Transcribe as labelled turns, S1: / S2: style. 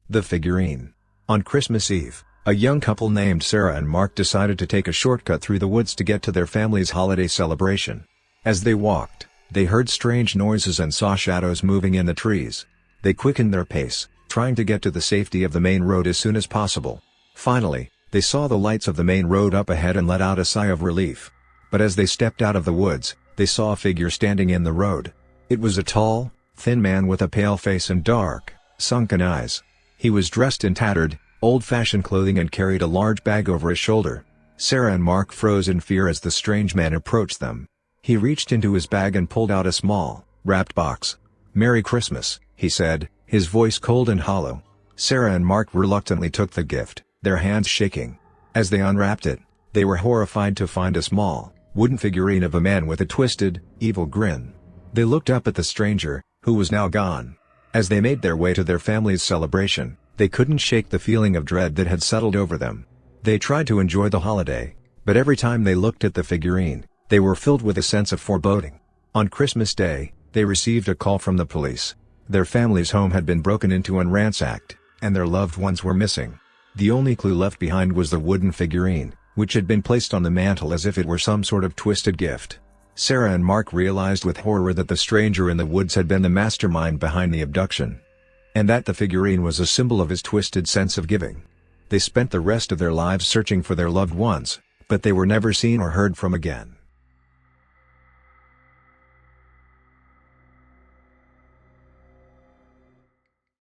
S1: The Figurine. On Christmas Eve, a young couple named Sarah and Mark decided to take a shortcut through the woods to get to their family's holiday celebration. As they walked, they heard strange noises and saw shadows moving in the trees. They quickened their pace, trying to get to the safety of the main road as soon as possible. Finally, they saw the lights of the main road up ahead and let out a sigh of relief. But as they stepped out of the woods, they saw a figure standing in the road. It was a tall, thin man with a pale face and dark, sunken eyes. He was dressed in tattered, old-fashioned clothing and carried a large bag over his shoulder. Sarah and Mark froze in fear as the strange man approached them. He reached into his bag and pulled out a small, wrapped box. "Merry Christmas," he said, his voice cold and hollow. Sarah and Mark reluctantly took the gift, their hands shaking. As they unwrapped it, they were horrified to find a small, wooden figurine of a man with a twisted, evil grin. They looked up at the stranger, who was now gone. As they made their way to their family's celebration, they couldn't shake the feeling of dread that had settled over them. They tried to enjoy the holiday, but every time they looked at the figurine, they were filled with a sense of foreboding. On Christmas Day, they received a call from the police. Their family's home had been broken into and ransacked, and their loved ones were missing. The only clue left behind was the wooden figurine, which had been placed on the mantel as if it were some sort of twisted gift. Sarah and Mark realized with horror that the stranger in the woods had been the mastermind behind the abduction, and that the figurine was a symbol of his twisted sense of giving. They spent the rest of their lives searching for their loved ones, but they were never seen or heard from again.